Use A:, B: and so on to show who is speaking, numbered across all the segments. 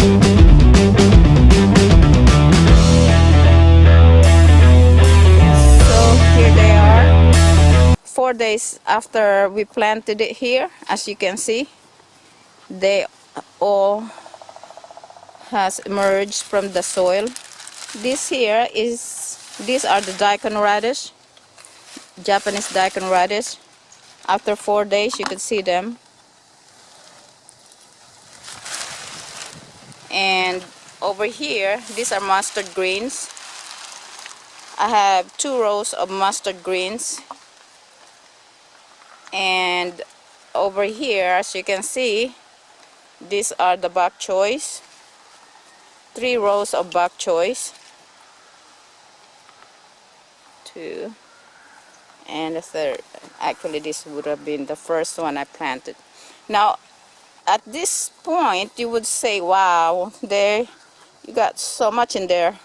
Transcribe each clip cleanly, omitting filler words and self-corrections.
A: So here they are. 4 days after we planted it here, as you can see, they all has emerged from the soil. These are the daikon radish, Japanese daikon radish. After 4 days you can see them. And over here, these are mustard greens. I have 2 rows of mustard greens. And over here, as you can see, these are the bok choys. 3 rows of bok choys. 2 and a third. Actually, this would have been the first one I planted. Now, at this point, you would say, wow, there you got so much in there.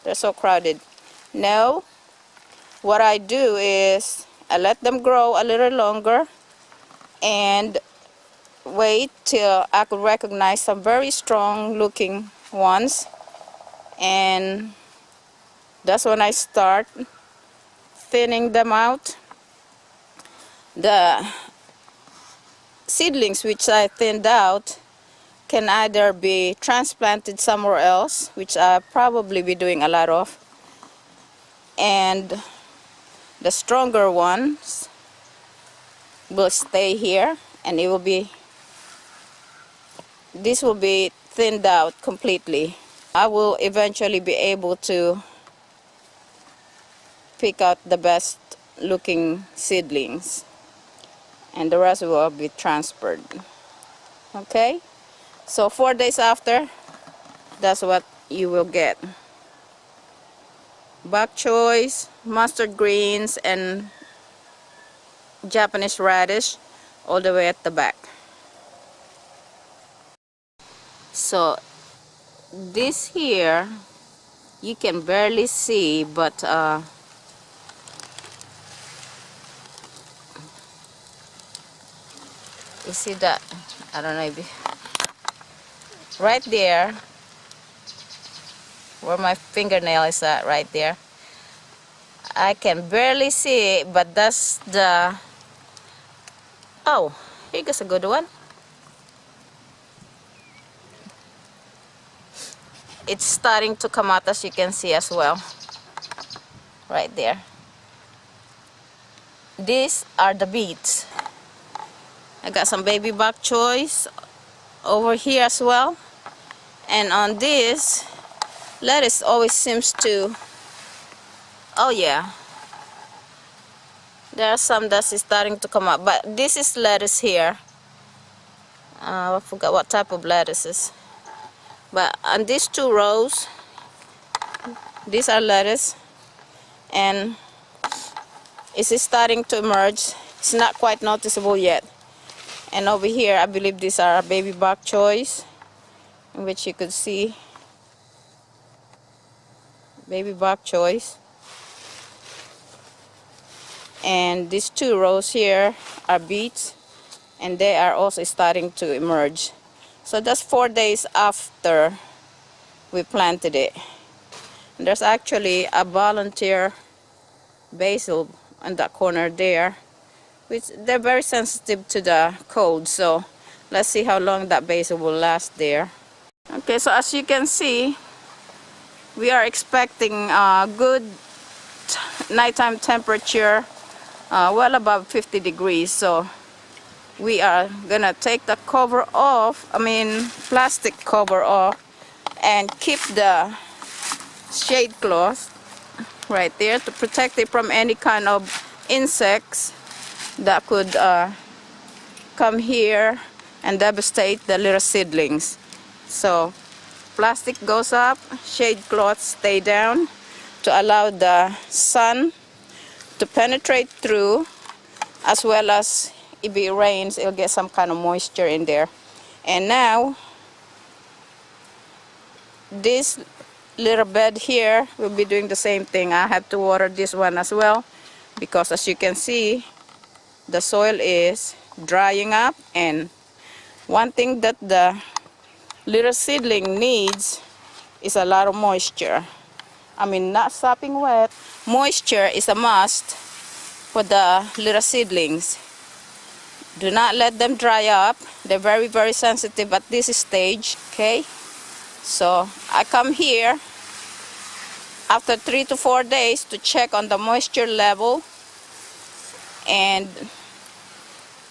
A: They're so crowded. No, what I do is I let them grow a little longer and wait till I could recognize some very strong looking ones, and that's when I start thinning them out. The seedlings which I thinned out can either be transplanted somewhere else, which I'll probably be doing a lot of, and the stronger ones will stay here, and this will be thinned out completely. I will eventually be able to pick out the best looking seedlings, and the rest will be transferred. Okay, so 4 days after, that's what you will get: bok choys, mustard greens, and Japanese radish all the way at the back. So this here you can barely see, but you see that? I don't know if right there where my fingernail is at, right there, I can barely see it, but that's the, oh, here goes a good one. It's starting to come out, as you can see as well, right there. These are the beets. I got some baby bok choys over here as well, and on this lettuce always seems to, oh yeah, there are some that is starting to come up, but this is lettuce here. I forgot what type of lettuce is, but on these 2 rows, these are lettuce, and it's starting to emerge. It's not quite noticeable yet. And over here, I believe these are baby bok choys, in which you could see baby bok choys. And these 2 rows here are beets, and they are also starting to emerge. So that's 4 days after we planted it. And there's actually a volunteer basil in that corner there, which they're very sensitive to the cold, so let's see how long that basil will last there. Okay, so as you can see, we are expecting a good nighttime temperature, well above 50 degrees. So we are gonna take the cover off, plastic cover off, and keep the shade cloth right there to protect it from any kind of insects that could come here and devastate the little seedlings. So plastic goes up, shade cloths stay down to allow the sun to penetrate through, as well as if it rains, it'll get some kind of moisture in there. And now this little bed here will be doing the same thing. I have to water this one as well, because as you can see, the soil is drying up. And one thing that the little seedling needs is a lot of moisture. I mean, not sopping wet. Moisture is a must for the little seedlings. Do not let them dry up. They're very, very sensitive at this stage, okay? So I come here after 3 to 4 days to check on the moisture level and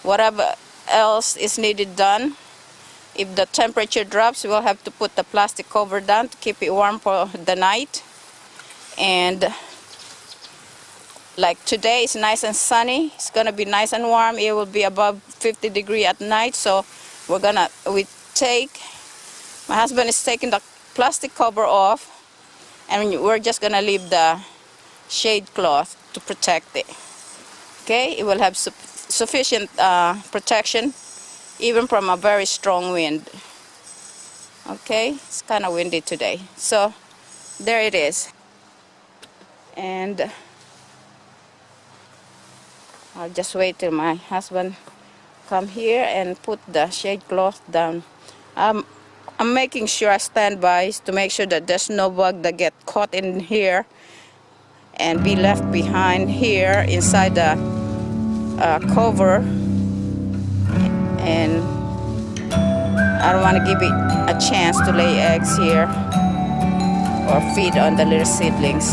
A: whatever else is needed done. If the temperature drops, we'll have to put the plastic cover down to keep it warm for the night. And like today is nice and sunny. It's gonna be nice and warm. It will be above 50 degrees at night. So my husband is taking the plastic cover off, and we're just gonna leave the shade cloth to protect it. Okay, it will have sufficient protection even from a very strong wind. Okay, it's kind of windy today. So there it is. And I'll just wait till my husband come here and put the shade cloth down. I'm making sure I stand by to make sure that there's no bug that get caught in here and be left behind here inside the cover. And I don't want to give it a chance to lay eggs here or feed on the little seedlings.